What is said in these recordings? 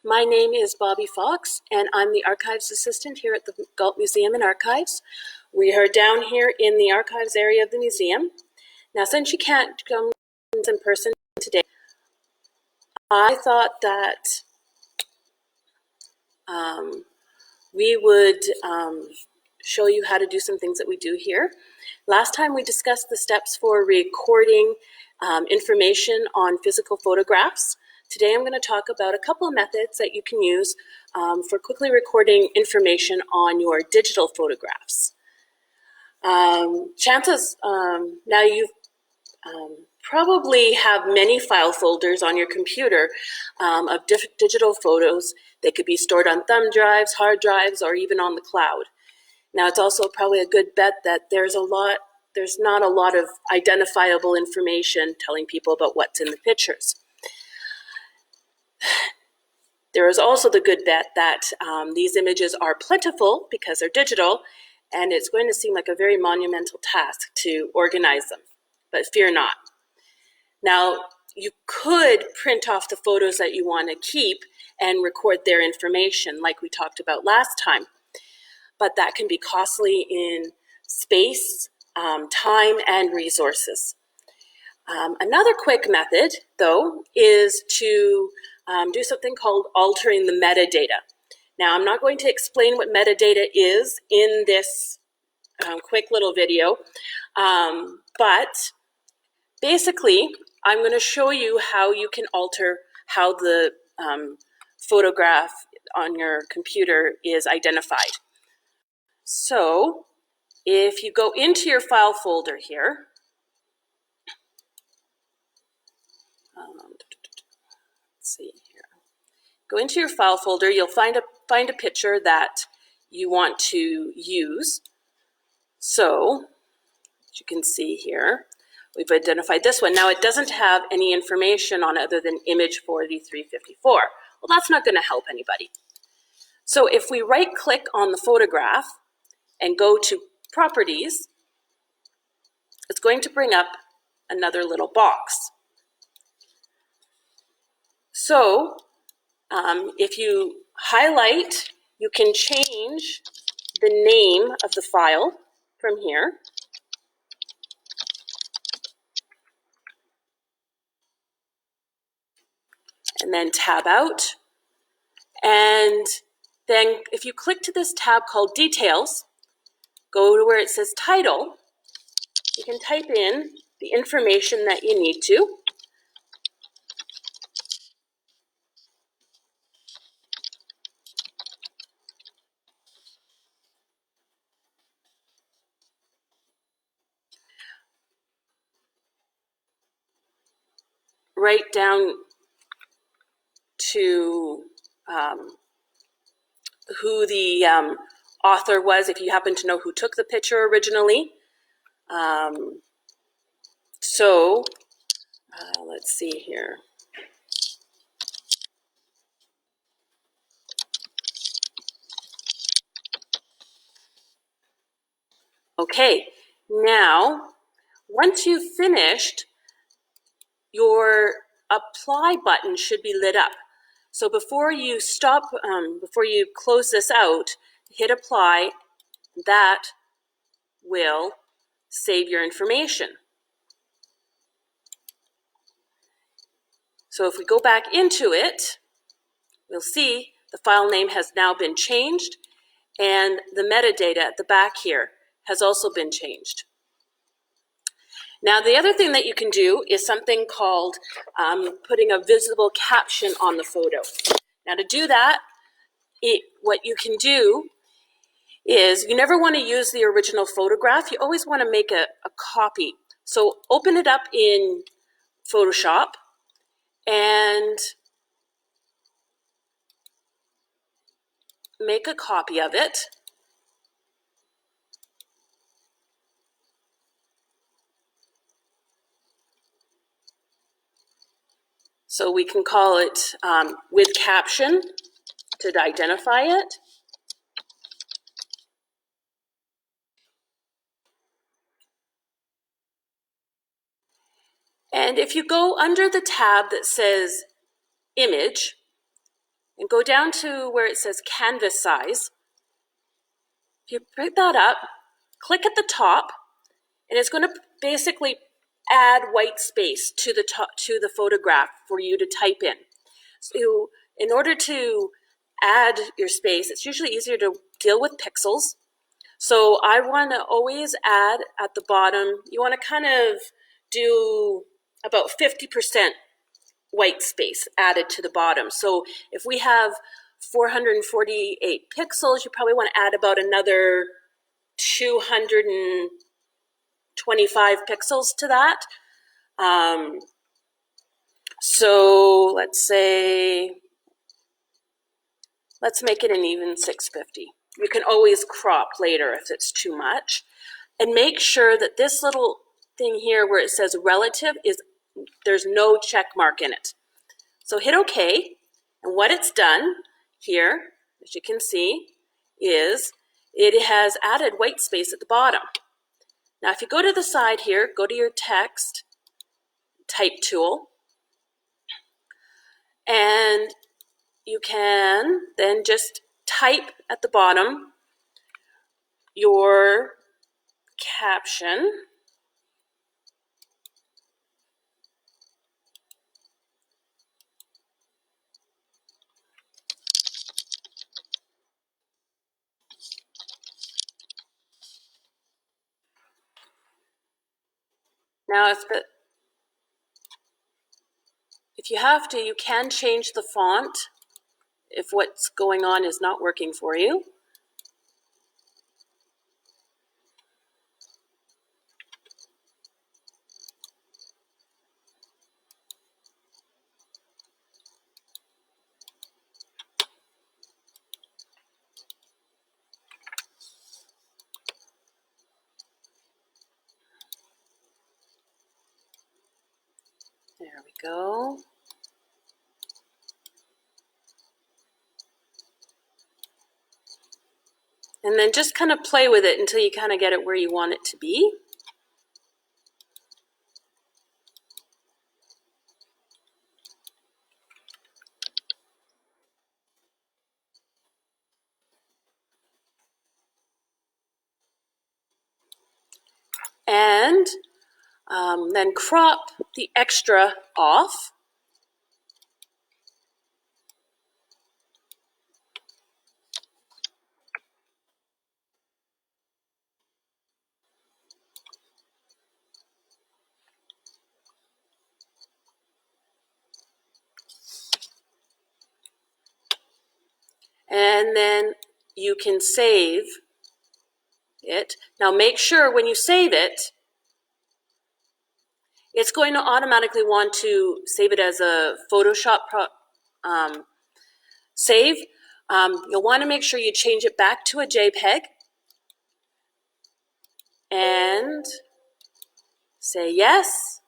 My name is Bobbie Fox, and I'm the Archives Assistant here at the Galt Museum and Archives. We are down here in the Archives area of the museum. Now, since you can't come in person today, I thought that we would show you how to do some things that we do here. Last time we discussed the steps for recording information on physical photographs. Today I'm going to talk about a couple of methods that you can use for quickly recording information on your digital photographs. Chances now you probably have many file folders on your computer of digital photos. They could be stored on thumb drives, hard drives, or even on the cloud. Now, it's also probably a good bet that there's not a lot of identifiable information telling people about what's in the pictures. There is also the good bet that these images are plentiful because they're digital, and it's going to seem like a very monumental task to organize them, but fear not. Now, you could print off the photos that you want to keep and record their information like we talked about last time, but that can be costly in space, time, and resources. Another quick method, though, is to do something called altering the metadata. Now, I'm not going to explain what metadata is in this quick little video, but basically, I'm going to show you how you can alter how the photograph on your computer is identified. So, if you go into your file folder here, let's see here. Go into your file folder, you'll find a picture that you want to use. So, as you can see here, we've identified this one. Now, it doesn't have any information on it other than image 4354. Well, that's not going to help anybody. So if we right-click on the photograph and go to Properties, it's going to bring up another little box. So if you highlight, you can change the name of the file from here. And then tab out. And then if you click to this tab called Details, go to where it says Title, you can type in the information that you need to. Right down to who the author was, if you happen to know who took the picture originally. Let's see here. Okay, now, once you've finished, your apply button should be lit up. So before you close this out, hit apply. That will save your information. So if we go back into it, we'll see the file name has now been changed, and the metadata at the back here has also been changed. Now, the other thing that you can do is something called putting a visible caption on the photo. Now, to do that, what you can do is you never want to use the original photograph. You always want to make a copy. So open it up in Photoshop and make a copy of it. So we can call it with caption to identify it. And if you go under the tab that says Image, and go down to where it says canvas size. If you pick that up, click at the top, and it's going to basically add white space to the top, to the photograph for you to type in. So in order to add your space, it's usually easier to deal with pixels. So I want to always add at the bottom, you want to kind of do about 50% white space added to the bottom. So if we have 448 pixels, you probably want to add about another 225 pixels to that. So let's make it an even 650. You can always crop later if it's too much. And make sure that this little thing here where it says relative there's no check mark in it. So hit OK. And what it's done here, as you can see, is it has added white space at the bottom. Now if you go to the side here, go to your text type tool, and you can then just type at the bottom your caption. Now if you have to, you can change the font if what's going on is not working for you. There we go. And then just kind of play with it until you kind of get it where you want it to be. And then crop the extra off. And then you can save it. Now make sure when you save it, it's going to automatically want to save it as a Photoshop save. You'll want to make sure you change it back to a JPEG and say yes.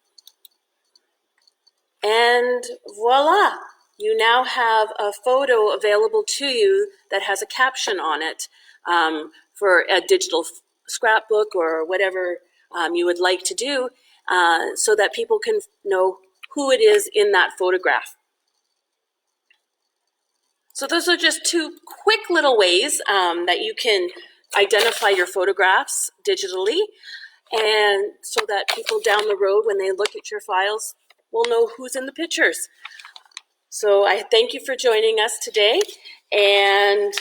And voila, you now have a photo available to you that has a caption on it for a digital scrapbook or whatever you would like to do, so that people can know who it is in that photograph. So those are just two quick little ways that you can identify your photographs digitally, and so that people down the road, when they look at your files, will know who's in the pictures. So I thank you for joining us today, and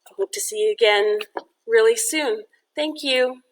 I hope to see you again really soon. Thank you.